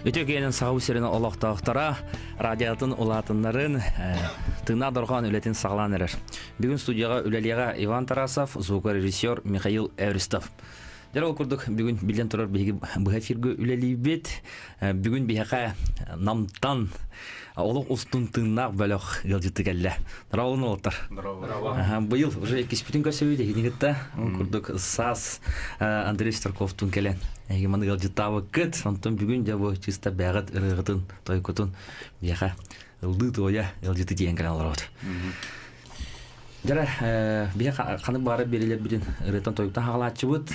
Өтөкенин сагуу серин олоктоктора радиотун улатындарын тына доргон үлетин саглан эрер. Бүгүн студияга үлелияга Иван Тарасов, звукорежиссер Михаил Эвристов. Жарал курдук бүгүн билен турар биги эфирге үлелийбит. Бүгүн бияка намтан олук устун тыннак бөлөк жылжыты келле. Драулун олоттар. Быйыл уже киспитин көсөйдө дегенде курдук САС Андрей Старковтун келен. Егеман жылжытабы кыт, сонтон бүгүн жабы чиста бягат ырыгытын тойкутун бияка ылды тоя жылжыты деген келен алат. Жара бияка каны бары берилер бидин ырытан тойкутан хагалатчыбыт.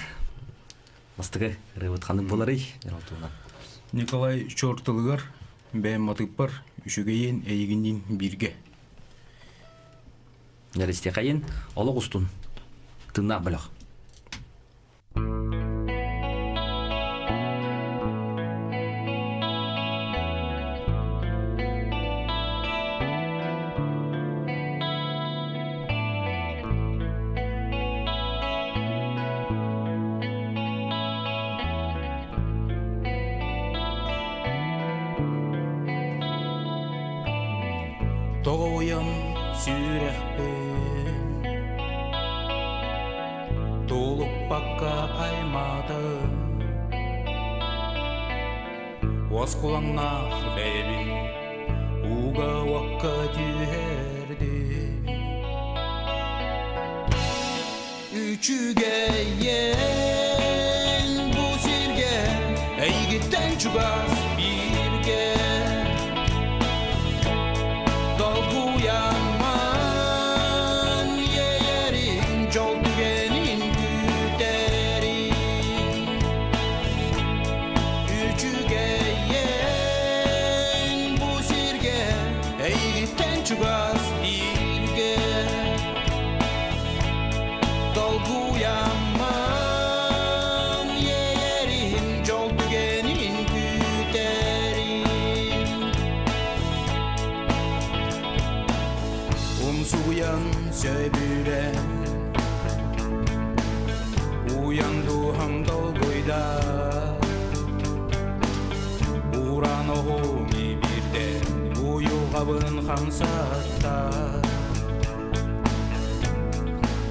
Бастыгы ырыбыт каны болары жаралтуна. Николай Чортылыгар бәм матыппар үшүгейен эйигинин бирге. Жарысте кайын олук устун тыннак бөлөк. Тоғойын сүйрекпен толып баққа аймады Оскулаңнақ бәйбі уға уаққа түйерді Үчүгейен бұл сирге әйгіттен чугас бірге Dolguyanman yerin jol tügenin güderin Üçügeyen bu sirge eğitten çugas birge Dolguyanman yerin jol tügenin güderin Suyan söbüren Uyandu hamdol goyda Uran oğumi birden Uyuğabın hamsatta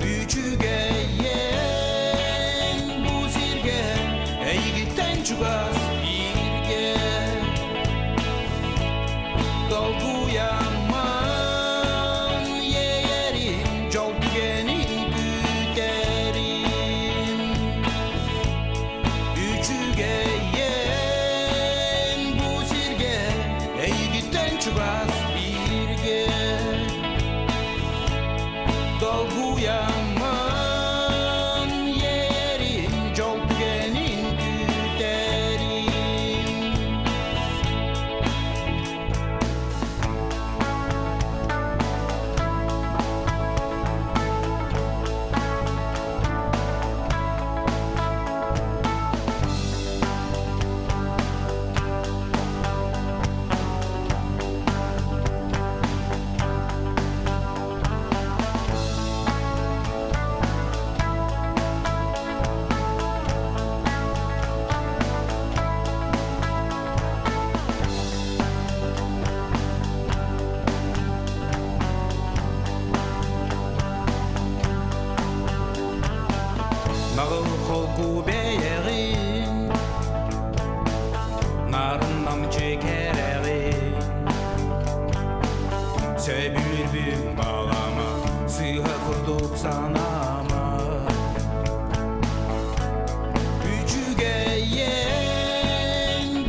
Üçügeyen bu sirge Eygitten çugas birge Dolguyan Dolguyanman yerin jol tügenin güderin Nağıl kolku beyeğin Narından çekereğin Söbülbün bağlama Sıha kurduk sanama Üçügeyen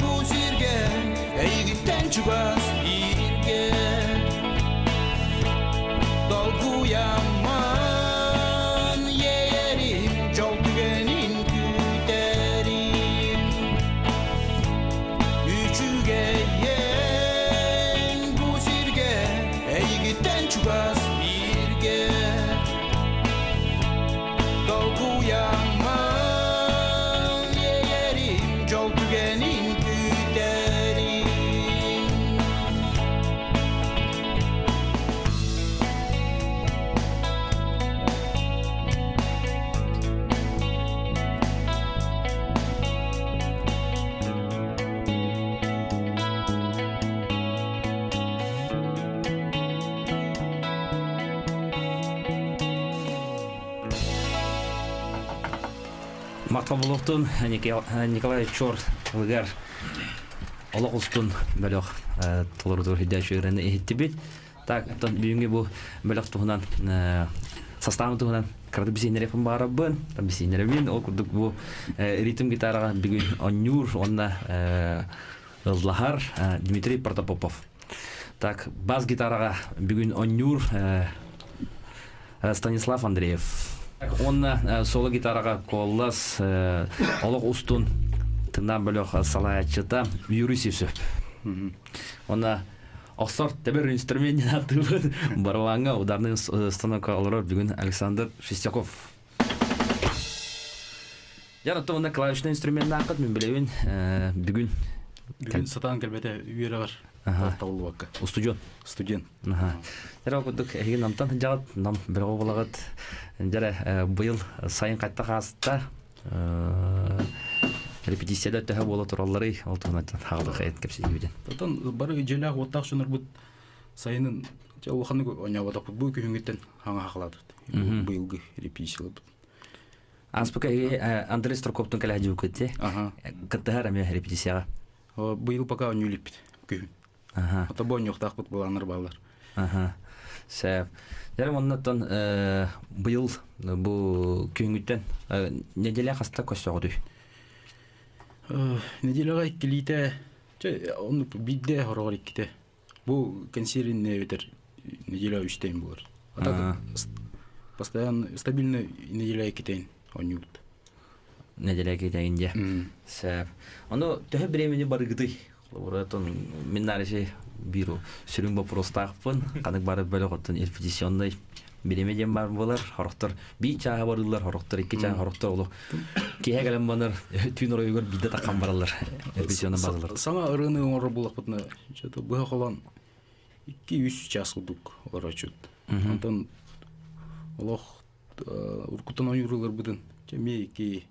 bu sirge Eygitten çugas birge Dolguyanman Jol tügenin güderin Üçügeyen bu sirge Eygitten çugas birge Dolguyanman yerin Jol tügenin güderin Мактал болуктун Николай Чор лыгар олок устун бөлөк толордур хидачырын эхиттибит. Так, тон бүгүнкү бу бөлөк тугунан составы тугунан кырды бисинерепин барабын. Бисинеребин ол курдук бу ритм гитарага бүгүн оннур, онда Лахар Дмитрий Протопопов. Так, бас гитарага бүгүн оннур Станислав Андреев. Онна соло гитарага коллас олок устун тыңдан бөлөк салаячыта Юрисев. Онна Оксор тебер инструмент атыбын барабанга ударный станокка алып бүгүн Александр Шестяков. Жана тонда клавишный инструмент акыт мен билебин бүгүн сатан келбете үйөрө бар. Талталуу бакка. Студент. Жара кудук эген намтан жагат нам бирөө болагат. Жара быйыл сайын кайтта каста репетицияда төһө боло тураллары олтунат хагылык эткепсизбиден. Тотон бары желак оттак шунур бут сайынын жолханы оñабатак бу күнгөттен хаңа хаклады. Быйылгы репетициялар. Аспыка Андрей Строкоптун калажы көтте. Каттахара ме репетицияга. Быйыл пока оñулип күн. Ата бу оñоктак бут буланыр балдар. Сәп. Ярым оннан быйыл бу күнгөттен неделя хаста көсөгөдү. Неделяга иккилите, он бидде хорогор икките. Бу консервин неветер неделя үстен булар. Ата постоянно стабильно неделя иккитен онют. Неделя иккитенде. Сәп. Аны төһө времени барыгыды. Оратон миннарыше биру сүрүң вопростакпын. Канык барып бөлөгөттөн репетиционный биремеден бар болар. Хорохтор би чага барылар, хорохтор эки чага хорохтор болу. Кеге келем банар түн оройгор бидде таккан баралар. Репетиционный базалар. Саңа ырыны оңор булакпытны. Чото быга калан 2-3 час удук орочут. Антон Аллах уркутан ойрулар будын. Чеме ки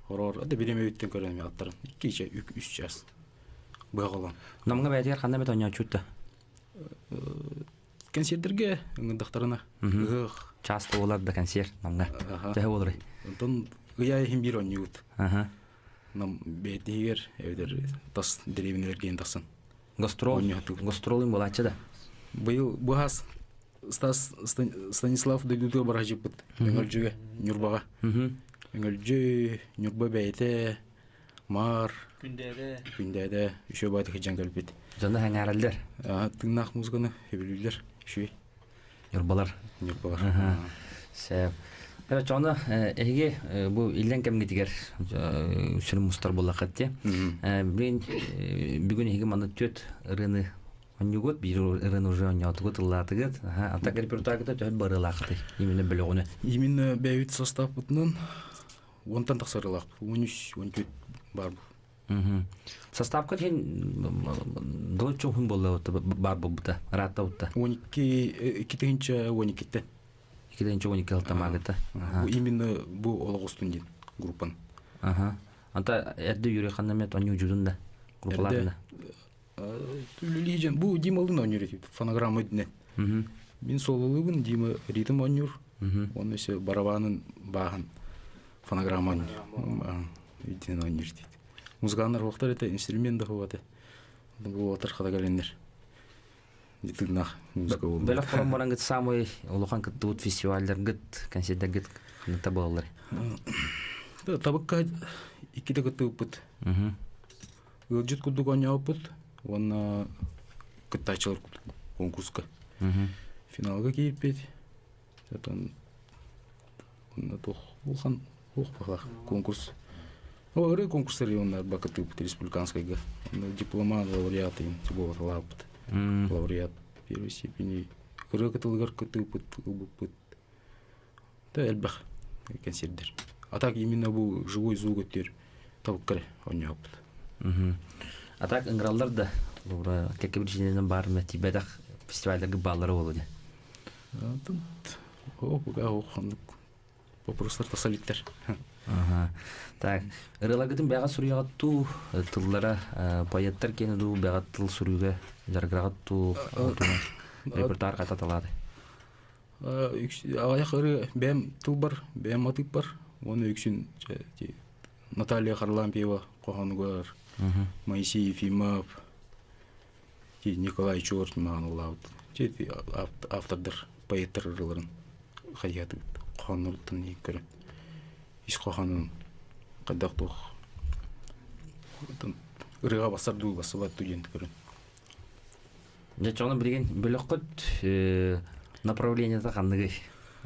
хорор ада биремебиттен көрөм аттарын. 2-3 час. Быга калан. Намга бәйтер кандай бет ойночутта? Концерттерге ыңдактарына. Часто болар да концерт намга. Төһө болор. Антон гыя хим бир онют. Нам бетигер эвдер тас деревнелерге ендаксын. Гастролын болачы да. Быйыл бугас Станислав Дегуту баражып бут. Эңөлжүгө Нюрбага. Эңөлжү Нюрба бейте мар күндәдә үшө байды хыҗан көлбит. Жанда хаңаралдар. Тыңнак музыканы хебилүләр. Үшө. Нюрбалар. Сәп. Эре чона эге бу илден кемге тигер үсүр мустар булакат те. Бүгүн эге маны төт ырыны онюгот бир ырыны уже онятыгыт латыгыт. Ата репертуарда төт барылакты. Именно бөлөгөнө. Именно бәйүт состав бутнын онтан тахсырылак. 13-14 бар бу. Составка хен долчо хун болду бар булда. Ратта утта. 12-12-тен 12-тен. 2-12 алтамагыта. Именно бу Ологостун ден группан. Анта эрде юрий ханнамет оню жудунда группаларында. Түлүлижен бу Дималдын онюр фонограмма дине. Мен сололугун Дима ритм онюр. Он эсе барабанын багын фонограмман дин онюр дейт. Музыкандар вактар это инструмент да ховаты. Бу отыр хада келендер. Дитнах музыка болду. Белек формалангы самый улухан кыттыут фестивальдер гыт, концерттер гыт кынта болалар. Табыкка иккиде кыттыппыт. Ылжыт кудук оñааппыт. Оны кыттачылар конкурска. Финалга кийиппет. Затан оны тох улхан конкурс. Ore конкурсары ондар бакытыппыт республиканскайга. Дипломат, лауреат им тиболат лаппыт. Лауреат первой степени. Кырыкытылгар кытыппыт, ылбыппыт. Да элбах концерттер. А так именно бу живой звук өттер табыккар оñааппыт. А так ыңгыралдар да какие причинен бар ме тибедак фестивальдерге баллары болду. Буга окундук. Вопростар тасалиттер. Так, ырылагытын бага сурыягаттуу тыллара поэттер кенеду бага тыл сурууга жаргырагаттуу репертуар кататалады. Аяк ыры бэм тыл бар, бэм атып бар. Оны үксүн Наталья Харлампиева қоғанығар, Моисей Ефимов, Николай Чорт маған олауд. Автордар, поэттар ұрыларын қайаты қоғанығырттан не көрі. Ис қоғанын қайдақтық ұрыға басарды басылат түген көрі. Жачоны білген бөлік құд направлениеті қандығы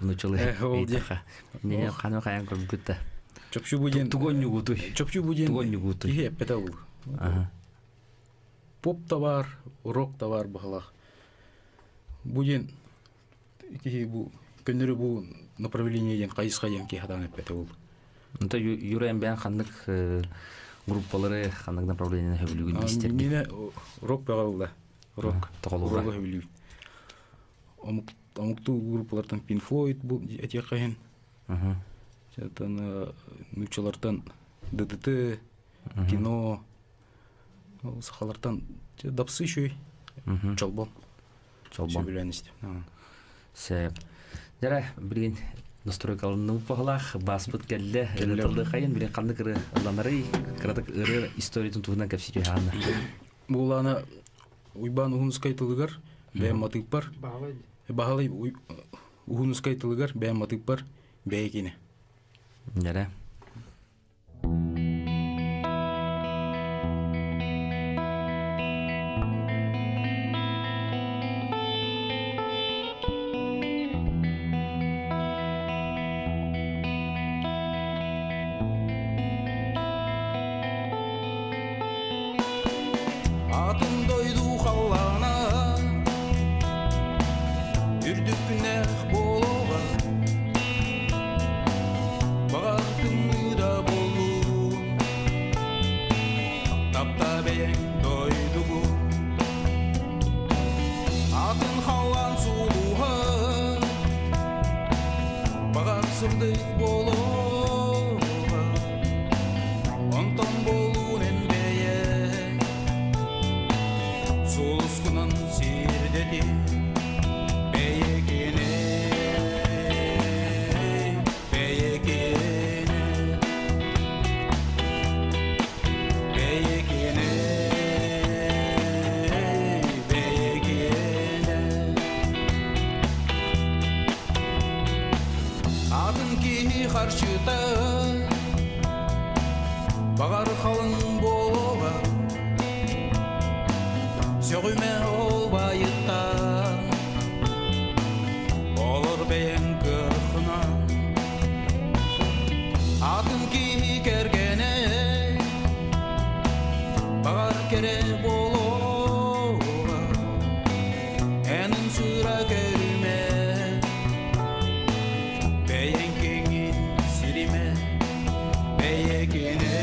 ұнычылы әйтіға. Не қаны қаян көріп күтті. Чопшу буден... Тугонью гутой. Чопшу буден... Тугонью гутой. Ihe пәті ол. Поп товар, рок товар бағалақ. Буден... Көннері бұл направлениеден қайыс-қайын кейхадан пәті ол. Онта юрайын бән қандық группалары қандық направлениені хөбілігін бестерді. Мені рок баға ол да. Рок. Тоғалуға. Рок хөбілігін. Амукту группалардан Pink Floyd бұл әте қайын. Нучалардан ДДТ, кино, сақалардан дапсы шөй, чалбон. Чалбон. Сөбіленісті. Сәп. Жара, білген настройкалының ұпағылақ, бас бұт кәлі, әлі қайын, білген қанды кірі ұланары, кірадық ұры историятын туғынан кәпсеті ғаны. Бұл ана ұйбан ұғынысқай тылығар, бәйім матық бар. Бағалай ұғынысқай тылығар, бәйім матық бар, бәйекені. Жара. Атын дойду қалана үрдік нәқ болуға бағартым ұйда болу тапта бәйін дойдуғу атын қалан сұлуға бағарсырдық болуға онтан болуын бәйін Солускунан сирдети бейекене бейекене бейекене бейекене атын ки харчыта бағар қалың болуға Сөгіме ол байытта Олыр бәйін күрқына Атын ки кергене Бағар кере болуға Әнін сұра көріме Бәйін кеңін сіриме Бәйекене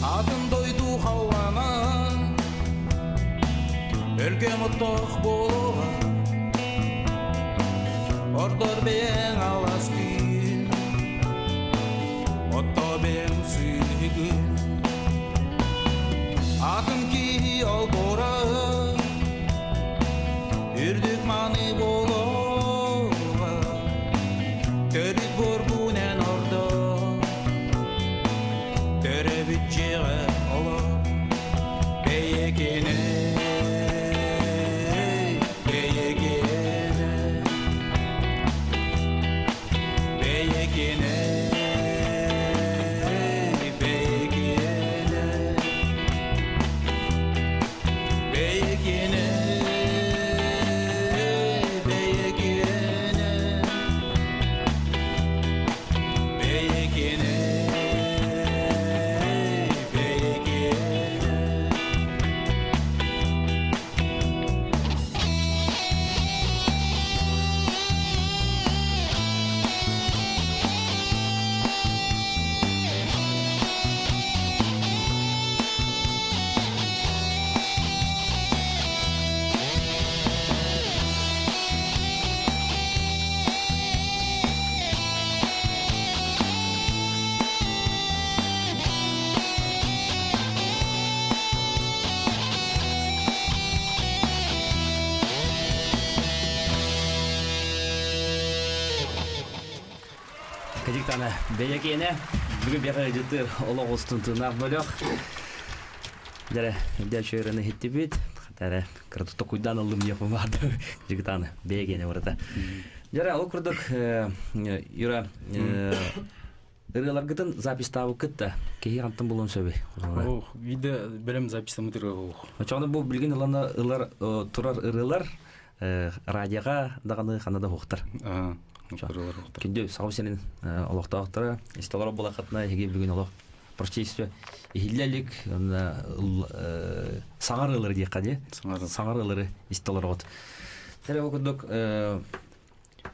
Атын дойду қалана Өлге мұттық болуға Ордор бейін алас күн Отто бейін сүйгін Атын ки ол бора Үрдік маны болуға Төрік бор бұнен орда Төребіт жеғі олар Бейекене Бейекене Бейекене Бейекене Бейекене Бейекене Кадиктана бәйекене бүгін бәйеке жеттір олық ұстын тыңнақ бөліқ. Дәрі дәл шөйрені хетті бет. Дәрі кіртуқта құйдан ұлым епі барды. Кадиктана бәйекене бұрыда. Дәрі ол күрдік Юра ырылар гытын запись табы кытта. Кеге қанттын болуын сөбей. Виде бәлем записта мұтырға оқ. Очағында бұл білген ылар тұрар ырылар радиоға дағаны қанада оқтар. Күнде сағып сенің олықта оқтары, исталары бола қатына еге бүгін олық прочтейсі ехилләлік саңар ылары дейік қаде? Саңар ылары исталары оғыт. Тәрі оқыдық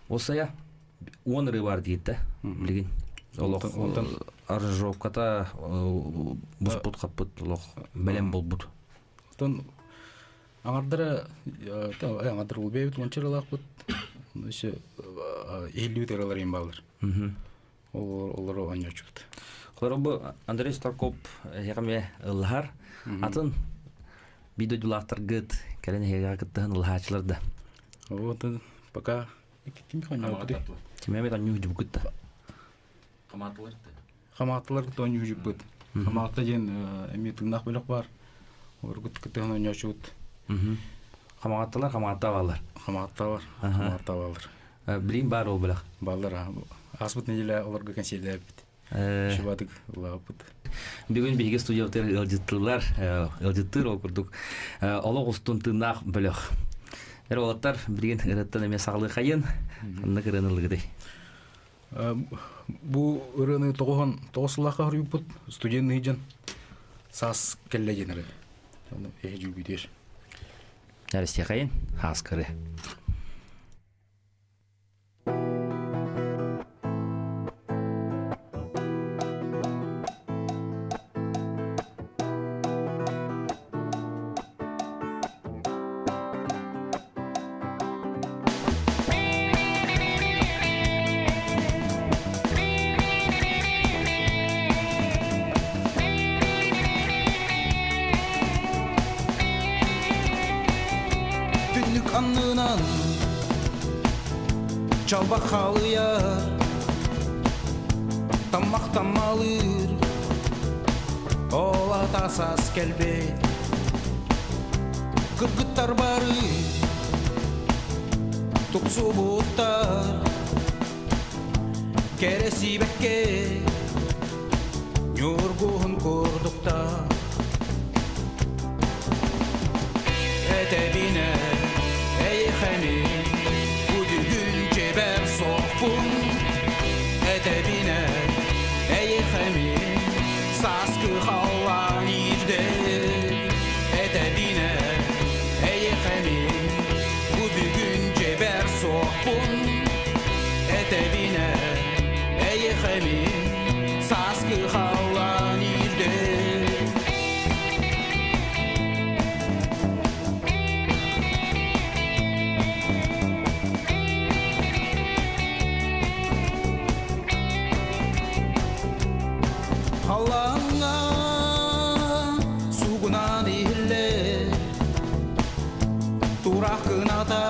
осая 10 ыры бар дейді, білген. Олық аранжировката бұспұт қаппыт, олық бәлем бол бұд. Аңардары ол бәйбіт ончар алақ бұд. Елі өтералар ең балыр. Олар оғанья чүрді. Олар бұл Андрей Старкоп еғаме ұлғар. Атын бидодулақтар ғыт, кәріне еға ғыттығын ұлғачыларды. Оғытын пока кемі қанья бұды. Кемі қанья ұжып ғытты. Қамақтылар ғыт оңы ұжып бұд. Қамақта ден әме тұңнақ бөлік бар. Олар ғыттығын оңя чүрді. Қамағаттылар, қамағатта балар. Қамағатта балар. Білейін бар ол білік? Балар. Асбыт неделі оларға консерді әбіт. Шыбадық ұлаға бұд. Бүгін бейге студиялықтар елжеттір ол күрдік. Олық ұстын тыңнақ білік. Әр олаттар білген ұраттан әме сағылы қайын, қаннық ұрынылығы дей. Бұл ұрыны тоғысылаққа ұрып бұд. Студенті жан сас кәлі женері. Әйі жүгідер. Нәресте қайын, хас кірі. Anlınan çalbak halıya tammaktan alır ola tasas kelbe kırgıtlar barı tuksu buttar keresi bekke yorgun kurdukta etebine Eyxəmin bu dügün cəbər soğbun Ədəbinə Eyxəmin saskı xallan irdə Ədəbinə Eyxəmin bu dügün cəbər soğbun Ədəbinə Eyxəmin saskı xallan irdə Halanga sugunan ille Turak kınata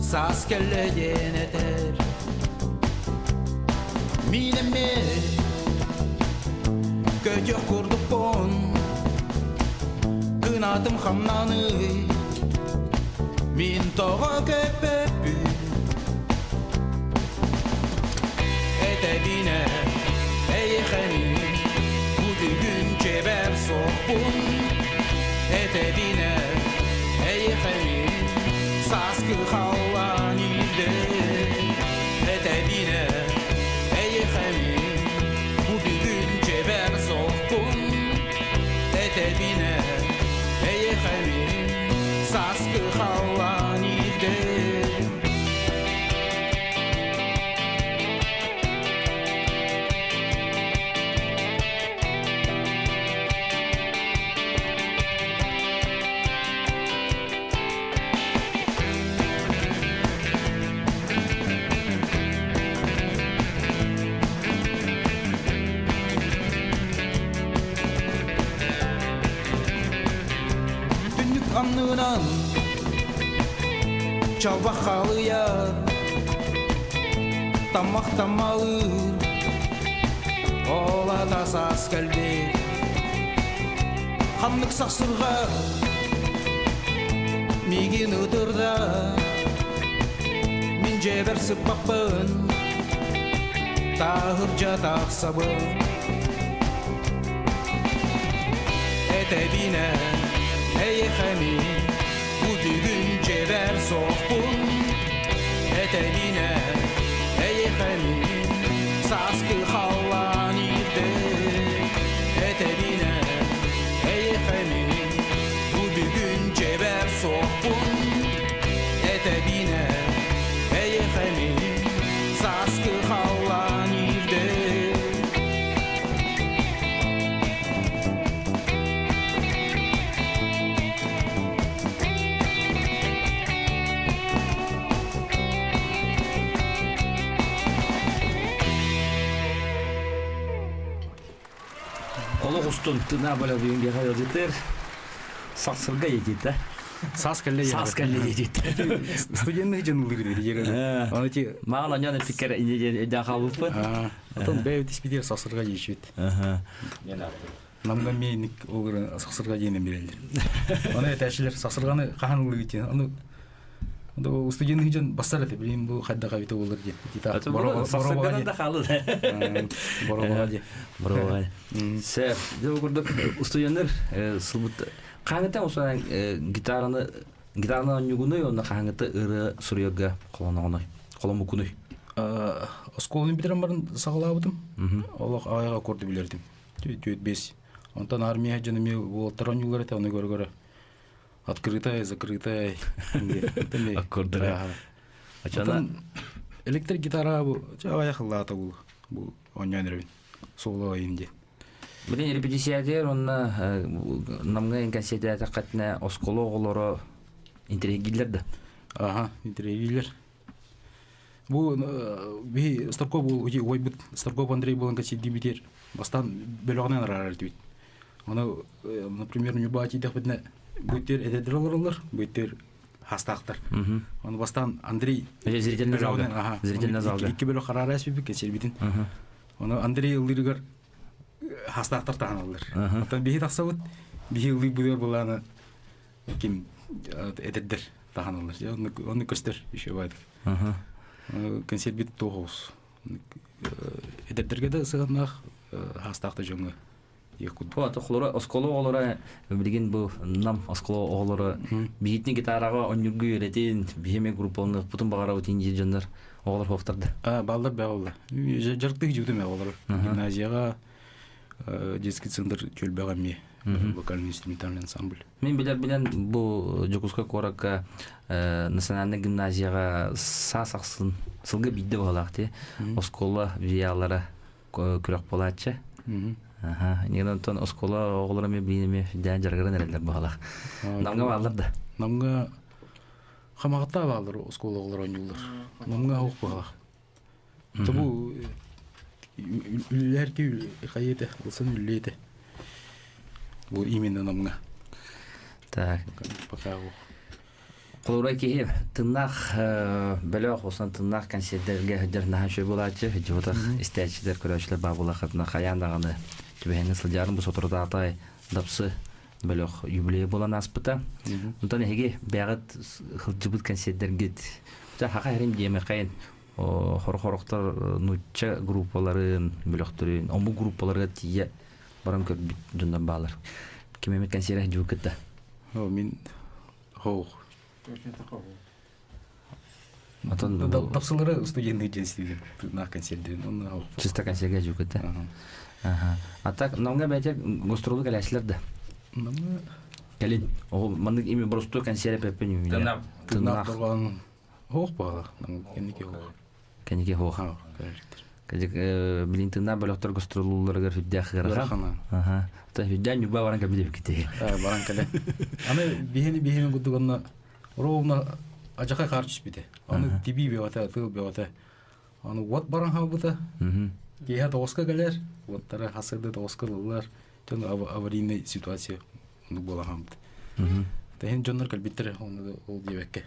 sas kelle yeneter Mineme kökök kurduk bon Kınatım hamnanı Min toğa köpöpü Etebine Eyxəmin bu dügün cəbər soğbun Ədəbinə Eyxəmin saskı xallan irdə Ədəbinə Eyxəmin bu dügün cəbər soğbun Ədəbinə Eyxəmin saskı xallan irdə Anlınan çalbak halıya Таммахтамалыр Ола тасас кәлдер Ханнык сақсырға Меген ұтырда Мен жеберсіп баппын Тағыр жатақ сабын Әтәбіне әйіқәме Бұдығын жебер соқпын Әтәбіне әйіқәме Саскы қалан ерді Әтәбіне әйіқәме Бұдығын жебер соқпын Әтәбіне әйіқәме Саскы қалан ерді Олық ұстын тына бөлі бүйінге қайыр жетер. Сақсырға етеді. Сас кәлле Сас кәлі етеді. Студентный жын улыр деді. Аны те Маған оняны пікер еден қалыпы. Атон бәйбіт іспедер сақсырға жешует. Намға мейнік оғырын сақсырға жейінен берелдер. Аны әтәшілер сақсырғаны қахан улыр етен. Аны студентный жын бастар әті білейін бұл қадда қабита олыр ден. Сақсырғаны да қалы да. Бороваға де. Бұрауға. Сәп, деп көрдік студенттер сылбыт. Қаңыттан осыдан гитараны онюгуны, онда қаңытты ұры сүрияға қоланағыны, қоламукуны. Осколын бітерін барын сағылабыдым. Олақ аяға көрді білердім. Түйет бес. Онтан армия жаныме олаттар онюлар әті, оны көрі-көрі. Открытая, закрытая. Аккордыры. Онтан электр гитара бұл, аяқылата бұл. Бұл онянырбен. Солы айынде. Білін репетициядер, онна намға инконсетия тақатына осколы оғылары интерегилерді. Ага, интерегилер. Бұл Старков бұл ойбыт, Старков Андрей болын кәсетті бітер. Бастан бөліғынан арар әрді бит. Оны, например, нүба атидақ бітіне бүттер әдедір олар, бүттер хастақтар. Оны бастан Андрей... Зрительный залға. Зрительный залға. Екі бөлі қарар әсбі бік кәсер бітін. Оны Андрей ұлырығар хастақтар тағын алыр. Оттан бейі тақса бұд, бейі ұлы бұдар боланы кем әдеддір тағын алыр. Оны көстер үші байдық. Консерт бит тоғыз. Әдеддерге де сығанақ хастақты жоңы. Вот, осколы оғылары, білген бұл нам осколы оғылары бейітіне гитараға онюргі өретен бейеме группалыны бұтын бағара өтен жер жандар оғылар хоқтарды. Балдар бәғылы. Жарықтық жүгдім оғылар. Гимназияға детский центр көлбәға ме. Вокальный инструментальный ансамбль. Мен білен бұл Жокуска Коракка национальный гимназияға сасақсын сылғы бейді бағалақты. Осколы виялары күрек болатшы. Негеден тон оскола оғыларыме білінеме дән жарғырын әрелер бағалақ. Намға бағаларды? Намға қамағытта бағалар оскола оғылар ойнылар. Намға оқ бағалақ. Табу үлілерге қайеті, ұлсын үлілеті. Бұл именно намға. Так. Пока оқ. Қолырай кейіп, тыңнақ бәліғ осынан тыңнақ концерттерге хүддер нахан шөй болатшы, жүватақ істәтшілер көрәшілер ба болақытына қаяндағаны түбәйінің сылдарын бұл сотырда атай дапсы бәліғ юбилей болан аспыта. Онтан әге бәғыт қылжыбыт концерттерге хақа әрем дейме қайын қор-қорықтар нұтча группаларын бәліғтірін, омбу группаларға тие барам көрбіт жүндан бағалар. Кемемет концерт жүві күтті? Мен хоқ. Тапсылары студентный женстеген на концертден. Чисто концертге жүгіті. А так, намға бәйтер гостролы кәләшілерді? Кәлін. Мандық еме бұрысты концерт пәппен емі? Тынақ тұрған хоқ бағала. Кәнеке хоқ. Кәнеке хоқ. Білін тыңна бөліқтір гостролыларға хүддә қығырға? Хүддә нүба баран кәбілі бүкітеге? Баран кәлі. Аны бейхені күддіғанна ровно ажақай қар түспейді. Аны тиби беуата, тыл беуата. Аны от баран хабыта. Кейха тоғысқа кәлер. Оттары хасырды тоғысқа лылар. Жон аварийный ситуация бола хабыта. Тәхен жонлар кәлбеттірі ол дебәкке.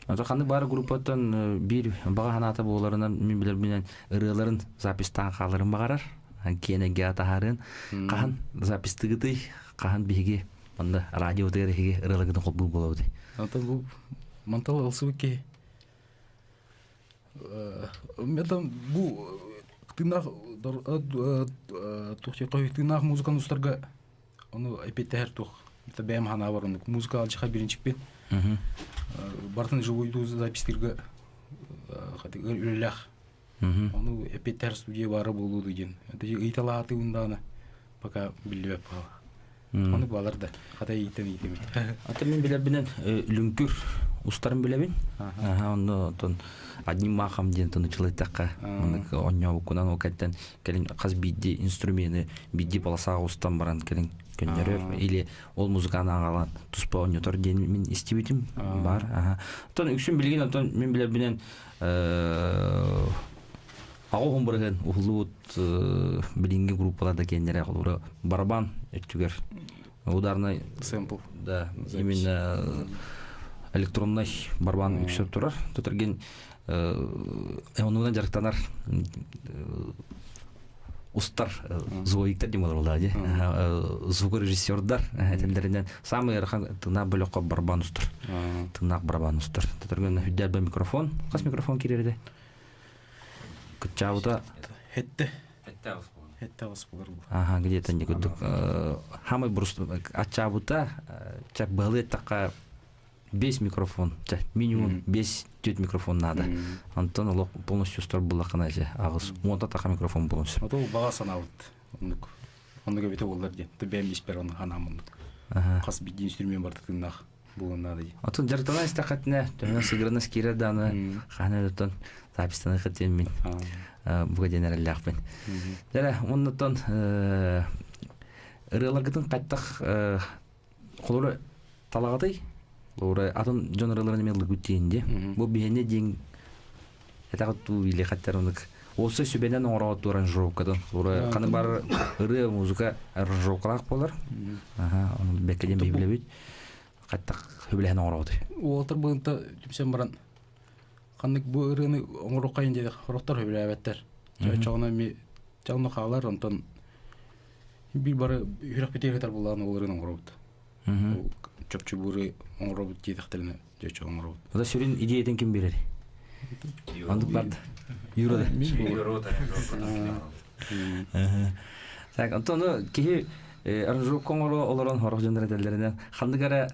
Ата ханны бар группаттан бир бага ханата боларынан мен билер менен ырыларын запистан калырын багарар. Кенеге атахарын кахан запистыгыты кахан биге анда радио дереге ырылыгын кол болобуды. Ата бу мантал алсыбыке. Метам бу тынах тухче кой тынах музыканы устарга аны айпеттер тух. Это бәм хана бар аны музыка алчыга биринчикпен. Бартын живойду запистерге хаты үлелах. Аны айпеттер студия бары болуду деген. Это италаты унданы пока билбеп кала. Аны баларда хата итем. Ата мен билер менен үлүңкүр устарын билебин. Онда тон одним махом ден тон человека оння кунан окаттан келин каз бидди инструменты бидди полосага устан баран келин көннөрөр или ол музыканы агалан туспа оньотор ден мен истибитим бар. Тон үксүн билген тон мен билер менен агым барган улут билинги группаларда кендере кылуу барабан өттүгөр ударный Сэмпл. да именно электронный барабан үксөп турар. Тотурген онунан жарыктанар устар звуктар демалар да. Звукорежиссердар этелеринен самый эрхан тына бөлөккө барабан устар. Тынак барабан устар. Тотурген хүддәл микрофон, кас микрофон кирерде. Кычауда Хетте воспугар. Ага, где-то не гуд. Хамы просто ачабута чак балы така без микрофон, минимум без тет микрофон надо. Антон лох полностью стар была каназе, агыс монта така микрофон болонс. А то бага санаут. Онда бете болдар ден. Ты бем испер аны ханамын. Кас бидди инструмент бар тынах болон надо. А то жартана истакатне, төмөн сыгырына скире даны, ханадатан запистаны хатен мен. Буга денереллахпен. Дара оннотон ырыларгытын кайттак колору талагатай. Лора атын жонраларын мен лгутенде. Бу бехне дин этагату или хаттарынык. Осы сүбенен оңороо туран жокадан. Лора каны бар ыры музыка жокалак болар. Аны бекеден билебит. Кайттак хөбөлен оңорооды. Уолтер быгынта түпсен баран. Кандык бу ырыны оңорокайын деди. Хороктор хөбөлөбөттөр. Чоғына ми чоғына калар онтон бир бары үрөк бетегетер булган ол ырыны оңоробут. Чөпчү буры оңоробут дедиктерине жөчө оңоробут. Ода сүрүн идеядан ким берер? Андык барды. Юрода. Так, антону ки аранжировка олорон хорох жөндөр этелеринен хандыгара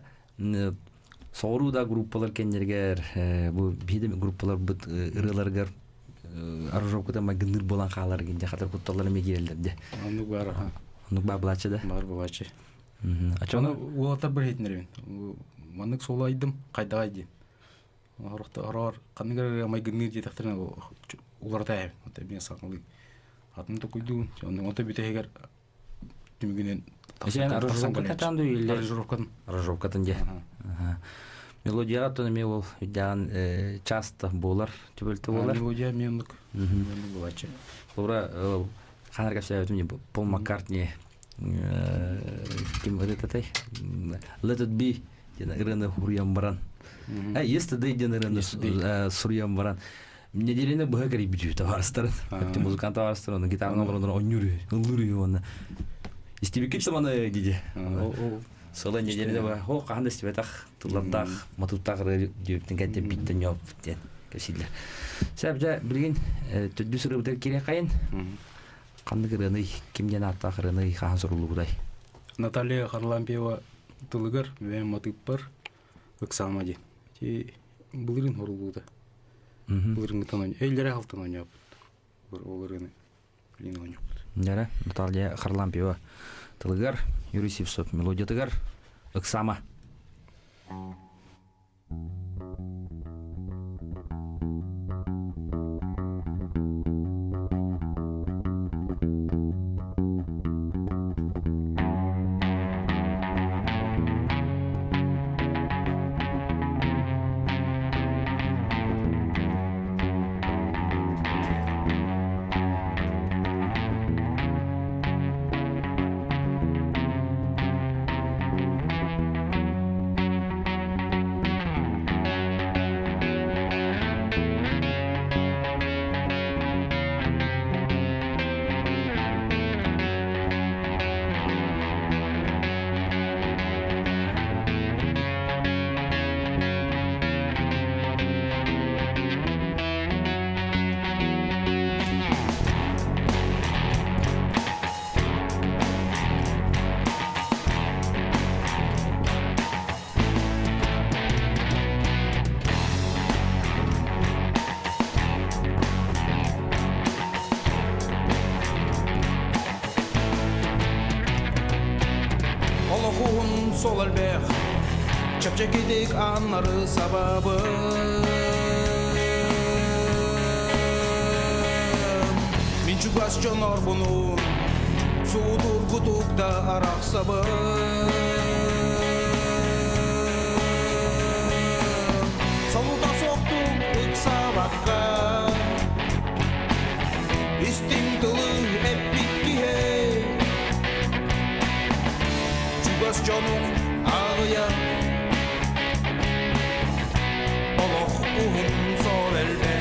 сооруда группалар кендергер бу биде группалар бут ырыларгар аранжировкада магныр болан калар кенде хатар кутталар мегелдерде. Аны бар. Аны баблачы да. Бар булачы. Ачаны уолтер бир хетнерин. Мандык солайдым, кайдагайды. Хорокто орор кандыгара магныр дедиктерине уларда ата мен саңлы. Атымды куйду. Онда битегер түмүгүнен Ачан аранжировкадан да или аранжировкадан же. Мелодия то не был ян часто болар, түбөлтө болар. Мелодия мендик. Булачы. Лора ханарга сөйлөдүм не Пол Маккартни ким ыретатай. Let it be жана ырыны хуруям баран. Yesterday жана ырыны суруям баран. Неделене бага кирип бүтүп товарстарын. Эти музыкант товарстарын гитараны баран онюру, улуру оны. Истибикет саманы диде. Сола неделене ба. О, кандай стебетах, туллардах, матуттах диптен кетти биттен жоп ден. Кесилер. Сәбҗә билген төдү сыры бутер керек кайын. Кандай гырыны кимден аттахырыны хаан сорулугудай. Наталья Харлампиева тылыгар мен матыппар ыксамади. Ти булырын хорулуда. Булырын танан эллере халтын ойнап. Бир олырыны лин ойнап. Нәре Наталья Харлампиева тылыгар Юрисевсов мелодия тыгар ыксама. сол әлбәқ Чапчакедек аннары сабабы Мен чугас жонор бұны Суудур бұтукта арақ сабы Солута соқтым үк сабаққа Истин тылы әп биткіге Чугас жонum ağıya Oloq uğun sol elbə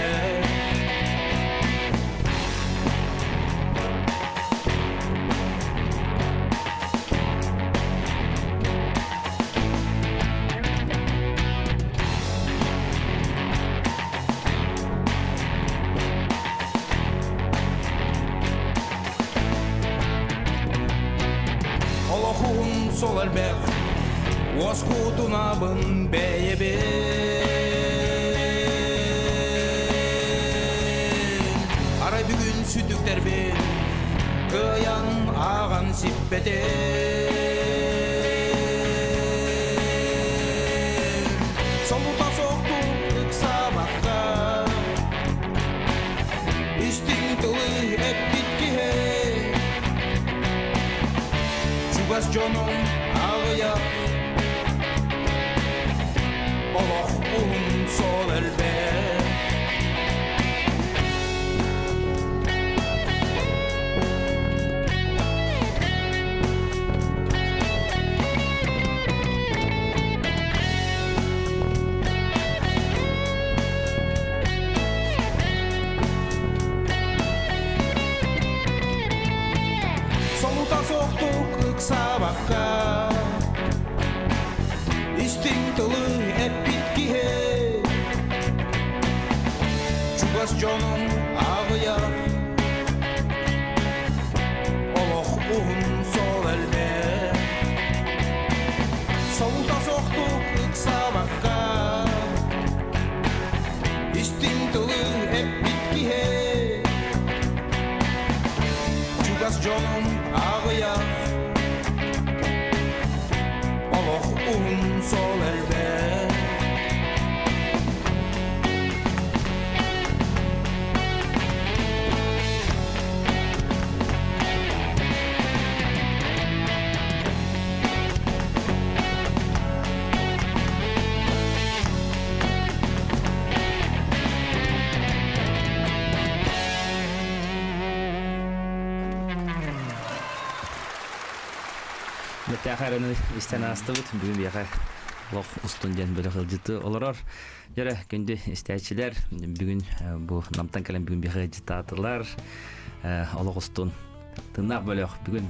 Oloq uğun sol elbə Oskutun beyebe Ara bugün sütükler ben Kıyan ağan sippete Soluta soktu ıksa bakka İstintılı hep bitkihe Çugas canım ağıya Oloq uğun sol elbə Soluta soqtuq ıksa bakka İstintılı hep bitkihe Çugas canım ağıya Oloq uğun sol elbə Soluta soqtuq ıksa bakka İstintılı hep bitkihe Çugas canım ağıya Oloq uğun sol elbə Мөтәхәрәне истән астыбыт бүгін бияға лох устунден бөлі қылжыты оларар. Жәрі күнді істәйчілер бүгін бұл намтан кәлем бүгін бияға жытатылар. Олық устун тыңнақ бөліқ бүгін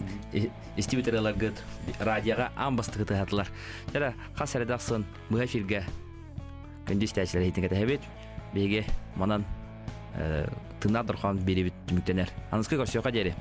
істебетерелер гыд радияға амбастығы тығатылар. Жәрі қас редакцион бұл эфирге күнді істәйчілер ейтінгі тәхебет бейге манан тыңнақ дұрқан беребет түміктенер. Анысқы көрсеуға дәрі.